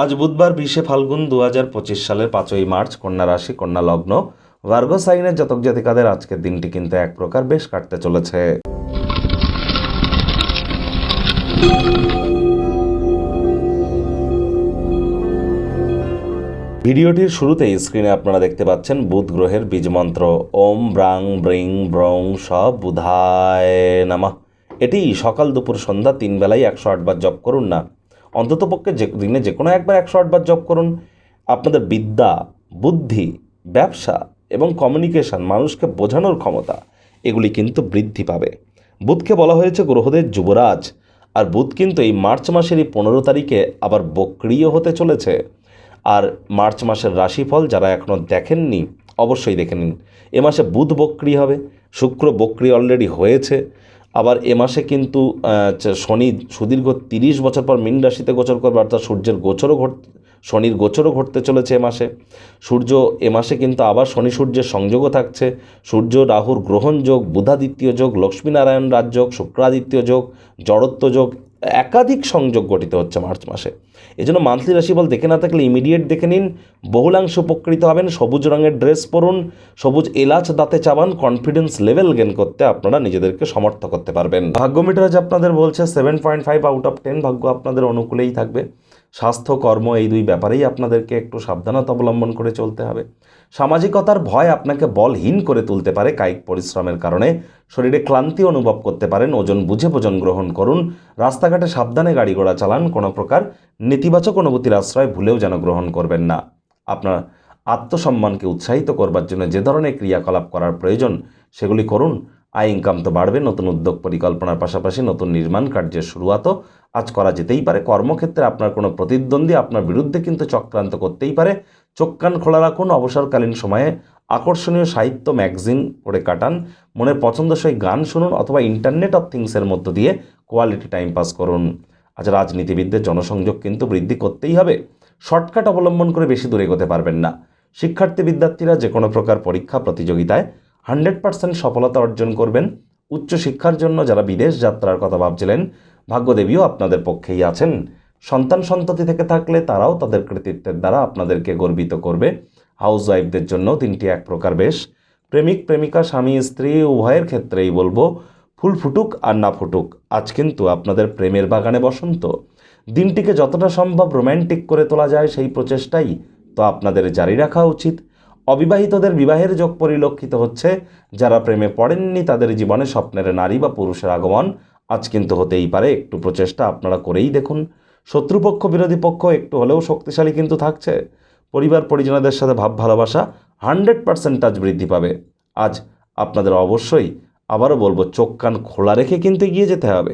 আজ বুধবার 20শে ফাল্গুন 2025 সালের 5ই মার্চ, কন্যা রাশি, কন্যা লগ্ন, ভার্গো সাইনের জাতক জাতিকাদের আজকের দিনটি কিন্তু এক প্রকার বেশ কাটতে চলেছে। ভিডিওটির শুরুতেই স্ক্রিনে আপনারা দেখতে পাচ্ছেন বুধ গ্রহের বীজমন্ত্র ওম ব্রাং ব্রিং ব্রং স বুধায় নামা। এটি সকাল দুপুর সন্ধ্যা 3 বেলায় 108 বার জপ করুন না, অন্ততপক্ষে দিনে যে কোনো একবার 108 বার জপ করুন। আপনাদের বিদ্যা, বুদ্ধি, ব্যবসা এবং কমিউনিকেশন, মানুষকে বোঝানোর ক্ষমতা, এগুলি কিন্তু বৃদ্ধি পাবে। বুধকে বলা হয়েছে গ্রহদের যুবরাজ, আর বুধ কিন্তু এই মার্চ মাসের এই 15 তারিখে আবার বক্রিয় হতে চলেছে। আর মার্চ মাসের রাশিফল যারা এখনও দেখেননি অবশ্যই দেখে নিন। এ মাসে বুধ বক্রি হবে, শুক্র বক্রি অলরেডি হয়েছে। আবার এ মাসে কিন্তু শনি সুদীর্ঘ 30 বছর পর মীন রাশিতে গোচর করবে, অর্থাৎ শনির গোচরও ঘটতে চলেছে এ মাসে। সূর্য এ মাসে কিন্তু আবার শনি সূর্যের সংযোগও থাকছে। সূর্য রাহুর গ্রহণ যোগ, বুধাদিত্য যোগ, লক্ষ্মীনারায়ণ রাজযোগ, শুক্রাদিত্য যোগ, জড়ত্ব যোগ, একাধিক সংযোগ গঠিত হচ্ছে মার্চ মাসে। এজন্য মান্থলি রাশিফল দেখে না থাকলে ইমিডিয়েট দেখে নিন, বহুলাংশ উপকৃত হবেন। সবুজ রঙের ড্রেস পরুন, সবুজ এলাচ দাঁতে চাবান, কনফিডেন্স লেভেল গেন করতে আপনারা নিজেদেরকে সমর্থ করতে পারবেন। ভাগ্য মিটার আপনাদের বলছে 7.5 আউট অফ 10, ভাগ্য আপনাদের অনুকূলেই থাকবে। স্বাস্থ্য, কর্ম, এই দুই ব্যাপারেই আপনাদেরকে একটু সাবধানতা অবলম্বন করে চলতে হবে। সামাজিকতার ভয় আপনাকে বলহীন করে তুলতে পারে। কায়িক পরিশ্রমের কারণে শরীরে ক্লান্তি অনুভব করতে পারেন। ওজন বুঝে ভোজন গ্রহণ করুন। রাস্তাঘাটে সাবধানে গাড়ি ঘোড়া চালান। কোনো প্রকার নেতিবাচক অনুভূতির আশ্রয় ভুলেও যেন গ্রহণ করবেন না। আপনার আত্মসম্মানকে উৎসাহিত করবার জন্য যে ধরনের ক্রিয়াকলাপ করার প্রয়োজন সেগুলি করুন। আয় ইনকাম তো বাড়বে। নতুন উদ্যোগ পরিকল্পনার পাশাপাশি নতুন নির্মাণ কার্যের শুরুয়াতও আজ করা যেতেই পারে। কর্মক্ষেত্রে আপনার কোনো প্রতিদ্বন্দ্বী আপনার বিরুদ্ধে কিন্তু চক্রান্ত করতেই পারে। চোখ কান খোলা রাখুন। অবসরকালীন সময়ে আকর্ষণীয় সাহিত্য, ম্যাগাজিন পড়ে কাটান। মনের পছন্দসই গান শুনুন অথবা ইন্টারনেট অফ থিংসের মধ্য দিয়ে কোয়ালিটি টাইম পাস করুন। আজ রাজনীতিবিদদের জনসংযোগ কিন্তু বৃদ্ধি করতেই হবে। শর্টকাট অবলম্বন করে বেশি দূরে এগোতে পারবেন না। শিক্ষার্থী বিদ্যার্থীরা যে কোনো প্রকার পরীক্ষা প্রতিযোগিতায় 100% সফলতা অর্জন করবেন। উচ্চশিক্ষার জন্য যারা বিদেশ যাত্রার কথা ভাবছিলেন, ভাগ্যদেবীও আপনাদের পক্ষেই আছেন। সন্তান সন্ততি থেকে থাকলে তারাও তাদের কৃতিত্বের দ্বারা আপনাদেরকে গর্বিত করবে। হাউস ওয়াইফদের জন্য দিনটি এক প্রকার বেশ। প্রেমিক প্রেমিকা, স্বামী স্ত্রী উভয়ের ক্ষেত্রেই বলবো, ফুল ফুটুক আর না ফুটুক, আজ কিন্তু আপনাদের প্রেমের বাগানে বসন্ত। দিনটিকে যতটা সম্ভব রোম্যান্টিক করে তোলা যায় সেই প্রচেষ্টাই তো আপনাদের জারি রাখা উচিত। অবিবাহিতদের বিবাহের যোগ পরিলক্ষিত হচ্ছে। যারা প্রেমে পড়েননি তাদের জীবনে স্বপ্নের নারী বা পুরুষের আগমন আজ কিন্তু হতেই পারে। একটু প্রচেষ্টা আপনারা করেই দেখুন। শত্রুপক্ষ বিরোধী পক্ষ একটু হলেও শক্তিশালী কিন্তু থাকছে। পরিবার পরিজনদের সাথে ভাব ভালোবাসা 100% আজ বৃদ্ধি পাবে। আজ আপনাদের অবশ্যই আবারও বলবো, চোখ কান খোলা রেখে কিন্তু এগিয়ে যেতে হবে।